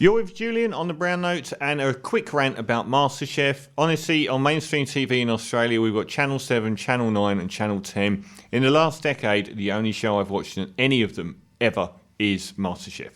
You're with Julian on the Brown Note and a quick rant about MasterChef. Honestly, on mainstream TV in Australia, we've got Channel 7, Channel 9 and Channel 10. In the last decade, the only show I've watched in any of them ever is MasterChef.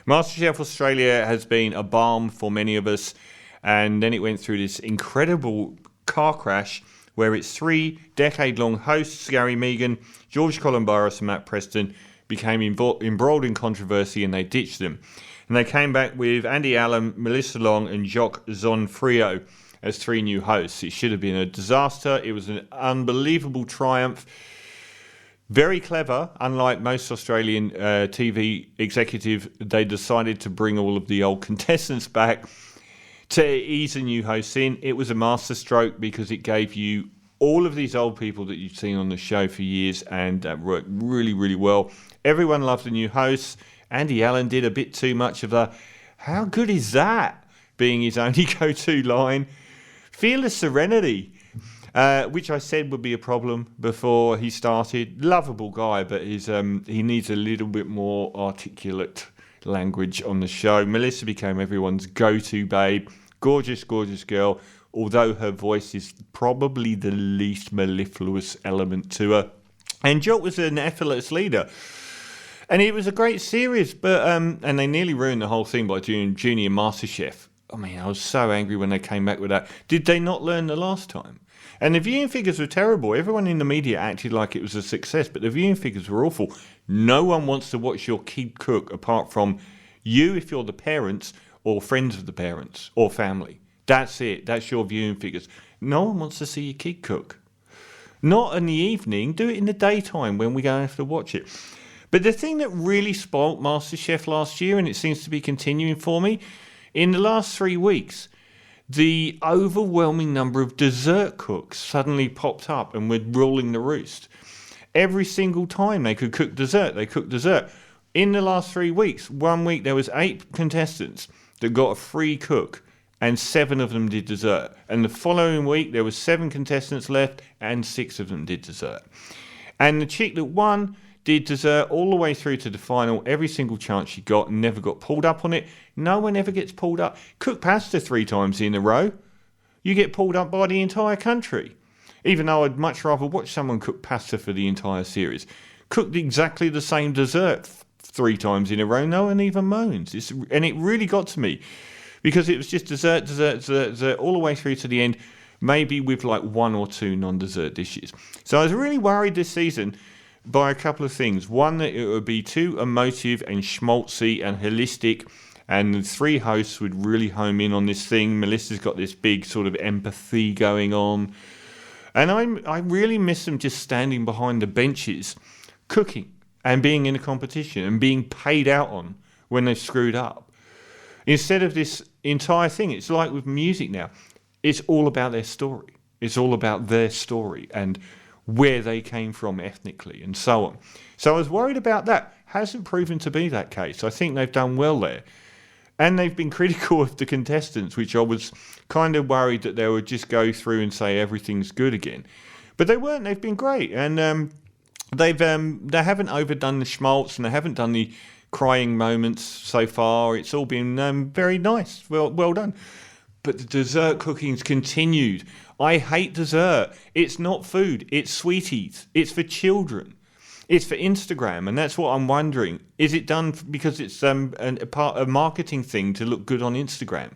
MasterChef Australia has been a balm for many of us, and then it went through this incredible car crash where its 3-decade-long hosts, Gary Megan, George Columbaris and Matt Preston, became embroiled in controversy and they ditched them. And they came back with Andy Allen, Melissa Long and Jacques Zonfrio as 3 new hosts. It should have been a disaster. It was an unbelievable triumph. Very clever. Unlike most Australian TV executive, they decided to bring all of the old contestants back to ease the new hosts in. It was a masterstroke because it gave you all of these old people that you've seen on the show for years, and worked really, really well. Everyone loved the new hosts. Andy Allen did a bit too much of the, how good is that, being his only go-to line. Fearless serenity, which I said would be a problem before he started. Lovable guy, but he needs a little bit more articulate language on the show. Melissa became everyone's go-to babe. Gorgeous, gorgeous girl, although her voice is probably the least mellifluous element to her. And Jock was an effortless leader. And it was a great series, but and they nearly ruined the whole thing by doing Junior MasterChef. I mean, I was so angry when they came back with that. Did they not learn the last time? And the viewing figures were terrible. Everyone in the media acted like it was a success, but the viewing figures were awful. No one wants to watch your kid cook apart from you if you're the parents or friends of the parents or family. That's it. That's your viewing figures. No one wants to see your kid cook. Not in the evening. Do it in the daytime when we go have to watch it. But the thing that really spoilt MasterChef last year, and it seems to be continuing for me, in the last 3 weeks, the overwhelming number of dessert cooks suddenly popped up and were ruling the roost. Every single time they could cook dessert, they cooked dessert. In the last 3 weeks, 1 week there was 8 contestants that got a free cook, and 7 of them did dessert. And the following week there was 7 contestants left, and 6 of them did dessert. And the chick that won did dessert all the way through to the final, every single chance she got, and never got pulled up on it. No one ever gets pulled up. Cook pasta 3 times in a row, you get pulled up by the entire country. Even though I'd much rather watch someone cook pasta for the entire series. Cooked exactly the same dessert 3 times in a row, no one even moans. And it really got to me, because it was just dessert, all the way through to the end, maybe with like 1 or 2 non-dessert dishes. So I was really worried this season by a couple of things. One, that it would be too emotive and schmaltzy and holistic, and the 3 hosts would really home in on this thing. Melissa's got this big sort of empathy going on, and I really miss them just standing behind the benches cooking and being in a competition and being paid out on when they've screwed up. Instead of this entire thing, it's like with music now, it's all about their story. It's all about their story and where they came from ethnically and so on. So I was worried about that. Hasn't proven to be that case. I think they've done well there. And they've been critical of the contestants, which I was kind of worried that they would just go through and say everything's good again. But they weren't. They've been great. And they haven't overdone the schmaltz, and they haven't done the crying moments so far. It's all been very nice. Well done. But the dessert cooking's continued. I hate dessert. It's not food. It's sweeties. It's for children. It's for Instagram. And that's what I'm wondering. Is it done because it's a marketing thing to look good on Instagram?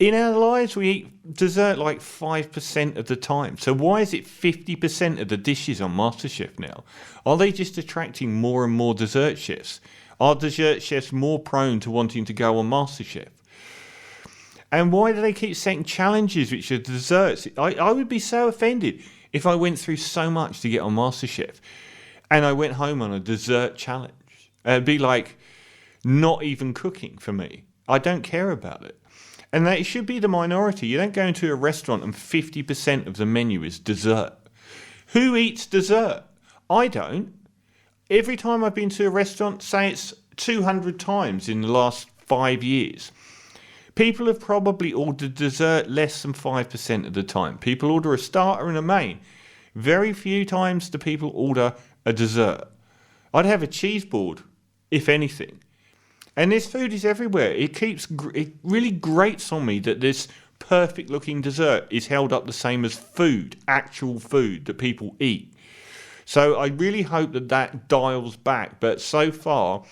In our lives, we eat dessert like 5% of the time. So why is it 50% of the dishes on MasterChef now? Are they just attracting more and more dessert chefs? Are dessert chefs more prone to wanting to go on MasterChef? And why do they keep setting challenges which are desserts? I would be so offended if I went through so much to get on MasterChef and I went home on a dessert challenge. It'd be like not even cooking for me. I don't care about it. And that should be the minority. You don't go into a restaurant and 50% of the menu is dessert. Who eats dessert? I don't. Every time I've been to a restaurant, say it's 200 times in the last 5 years, people have probably ordered dessert less than 5% of the time. People order a starter and a main. Very few times do people order a dessert. I'd have a cheese board, if anything. And this food is everywhere. It really grates on me that this perfect looking dessert is held up the same as food, actual food that people eat. So I really hope that dials back. But so far,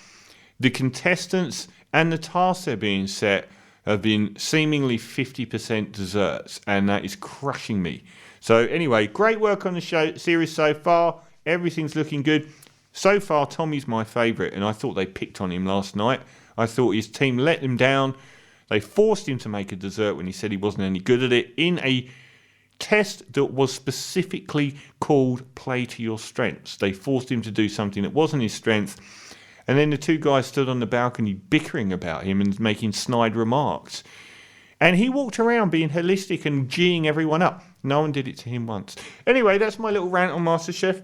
the contestants and the tasks they're being set have been seemingly 50% desserts, and that is crushing me. So anyway, great work on the series so far. Everything's looking good. So far, Tommy's my favourite, and I thought they picked on him last night. I thought his team let him down. They forced him to make a dessert when he said he wasn't any good at it in a test that was specifically called Play to Your Strengths. They forced him to do something that wasn't his strength. And then the two guys stood on the balcony bickering about him and making snide remarks. And he walked around being holistic and geeing everyone up. No one did it to him once. Anyway, that's my little rant on MasterChef.